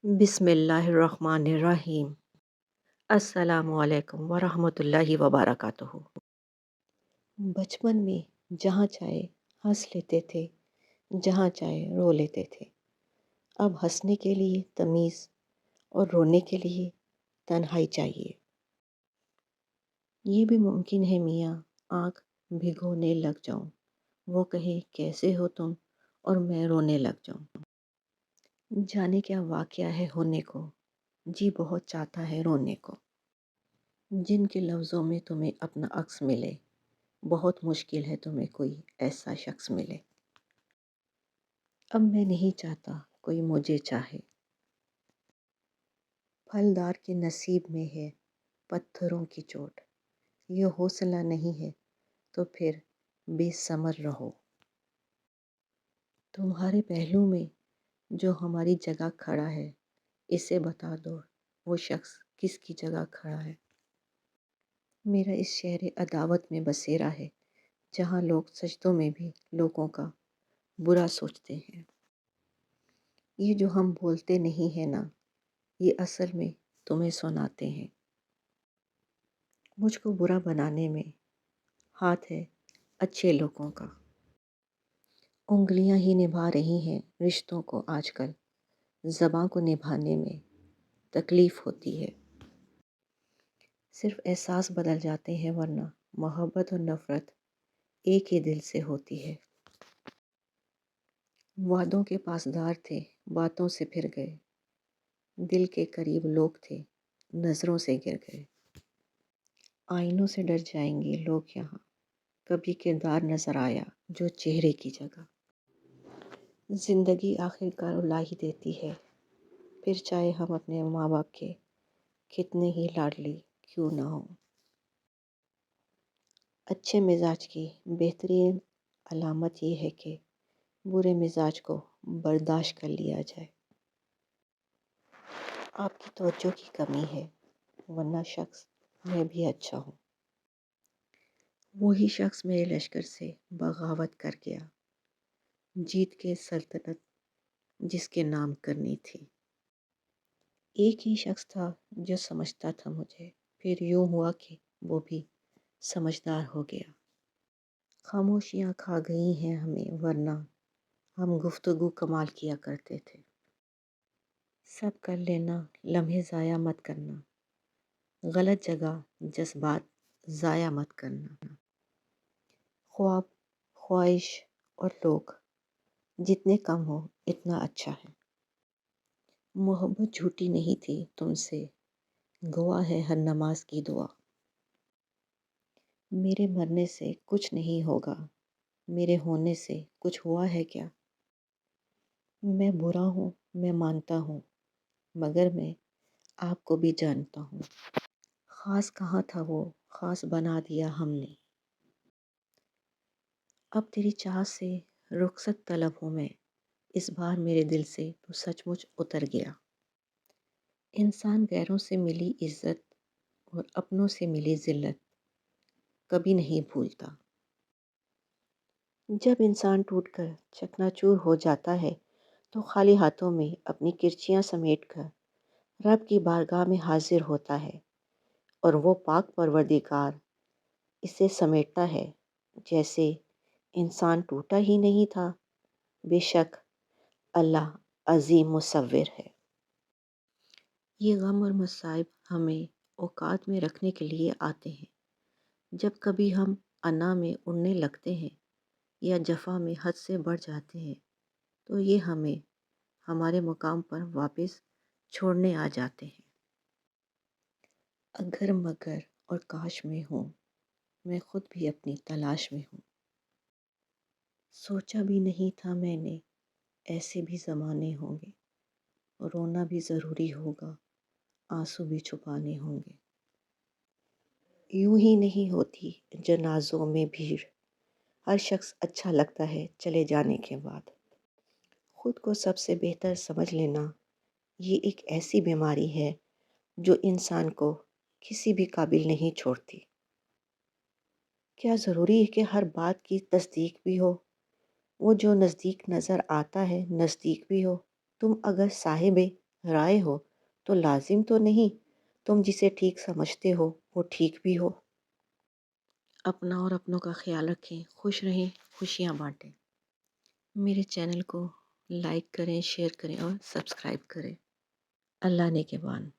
بسم اللہ الرحمن الرحیم۔ السلام علیکم ورحمۃ اللہ وبرکاتہ۔ بچپن میں جہاں چاہے ہنس لیتے تھے، جہاں چاہے رو لیتے تھے۔ اب ہنسنے کے لیے تمیز اور رونے کے لیے تنہائی چاہیے۔ یہ بھی ممکن ہے میاں آنکھ بھگونے لگ جاؤں، وہ کہے کیسے ہو تم اور میں رونے لگ جاؤں۔ جانے کیا واقعہ ہے ہونے کو، جی بہت چاہتا ہے رونے کو۔ جن کے لفظوں میں تمہیں اپنا عکس ملے، بہت مشکل ہے تمہیں کوئی ایسا شخص ملے۔ اب میں نہیں چاہتا کوئی مجھے چاہے، پھلدار کے نصیب میں ہے پتھروں کی چوٹ۔ یہ حوصلہ نہیں ہے تو پھر بے ثمر رہو۔ تمہارے پہلو میں جو ہماری جگہ کھڑا ہے، اسے بتا دو وہ شخص کس کی جگہ کھڑا ہے۔ میرا اس شہر عداوت میں بسیرا ہے، جہاں لوگ سجدوں میں بھی لوگوں کا برا سوچتے ہیں۔ یہ جو ہم بولتے نہیں ہیں نا، یہ اصل میں تمہیں سناتے ہیں۔ مجھ کو برا بنانے میں ہاتھ ہے اچھے لوگوں کا۔ انگلیاں ہی نبھا رہی ہیں رشتوں کو آج کل، زباں کو نبھانے میں تکلیف ہوتی ہے۔ صرف احساس بدل جاتے ہیں ورنہ محبت اور نفرت ایک ہی دل سے ہوتی ہے۔ وعدوں کے پاسدار تھے، باتوں سے پھر گئے، دل کے قریب لوگ تھے، نظروں سے گر گئے۔ آئینوں سے ڈر جائیں گے لوگ یہاں، کبھی کردار نظر آیا جو چہرے کی جگہ۔ زندگی آخر کار رلا ہی دیتی ہے، پھر چاہے ہم اپنے ماں باپ کے کتنے ہی لاڈلی کیوں نہ ہوں۔ اچھے مزاج کی بہترین علامت یہ ہے کہ برے مزاج کو برداشت کر لیا جائے۔ آپ کی توجہ کی کمی ہے، ورنہ شخص میں بھی اچھا ہوں۔ وہی شخص میرے لشکر سے بغاوت کر گیا، جیت کے سلطنت جس کے نام کرنی تھی۔ ایک ہی شخص تھا جو سمجھتا تھا مجھے، پھر یوں ہوا کہ وہ بھی سمجھدار ہو گیا۔ خاموشیاں کھا گئی ہیں ہمیں، ورنہ ہم گفتگو کمال کیا کرتے تھے۔ سب کر لینا، لمحے ضائع مت کرنا، غلط جگہ جذبات ضائع مت کرنا۔ خواب، خواہش اور لوگ جتنے کم ہو اتنا اچھا ہے۔ محبت جھوٹی نہیں تھی تم سے، گواہ ہے ہر نماز کی دعا۔ میرے مرنے سے کچھ نہیں ہوگا، میرے ہونے سے کچھ ہوا ہے کیا؟ میں برا ہوں، میں مانتا ہوں، مگر میں آپ کو بھی جانتا ہوں۔ خاص کہاں تھا وہ خاص بنا دیا ہم نے۔ اب تیری چاہت سے رخصت طلب ہوں میں، اس بار میرے دل سے تو سچ مچ اتر گیا۔ انسان غیروں سے ملی عزت اور اپنوں سے ملی ذلت کبھی نہیں بھولتا۔ جب انسان ٹوٹ کر چکنا چور ہو جاتا ہے تو خالی ہاتھوں میں اپنی کرچیاں سمیٹ کر رب کی بارگاہ میں حاضر ہوتا ہے، اور وہ پاک پروردگار اسے سمیٹتا ہے جیسے انسان ٹوٹا ہی نہیں تھا۔ بے شک اللہ عظیم مصور ہے۔ یہ غم اور مصائب ہمیں اوقات میں رکھنے کے لیے آتے ہیں۔ جب کبھی ہم انا میں اڑنے لگتے ہیں یا جفا میں حد سے بڑھ جاتے ہیں تو یہ ہمیں ہمارے مقام پر واپس چھوڑنے آ جاتے ہیں۔ اگر مگر اور کاش میں ہوں، میں خود بھی اپنی تلاش میں ہوں۔ سوچا بھی نہیں تھا میں نے ایسے بھی زمانے ہوں گے، رونا بھی ضروری ہوگا، آنسو بھی چھپانے ہوں گے۔ یوں ہی نہیں ہوتی جنازوں میں بھیڑ، ہر شخص اچھا لگتا ہے چلے جانے کے بعد۔ خود کو سب سے بہتر سمجھ لینا یہ ایک ایسی بیماری ہے جو انسان کو کسی بھی قابل نہیں چھوڑتی۔ کیا ضروری ہے کہ ہر بات کی تصدیق بھی ہو؟ وہ جو نزدیک نظر آتا ہے نزدیک بھی ہو؟ تم اگر صاحب رائے ہو تو لازم تو نہیں تم جسے ٹھیک سمجھتے ہو وہ ٹھیک بھی ہو۔ اپنا اور اپنوں کا خیال رکھیں، خوش رہیں، خوشیاں بانٹیں۔ میرے چینل کو لائک کریں، شیئر کریں اور سبسکرائب کریں۔ اللہ نے کے بان۔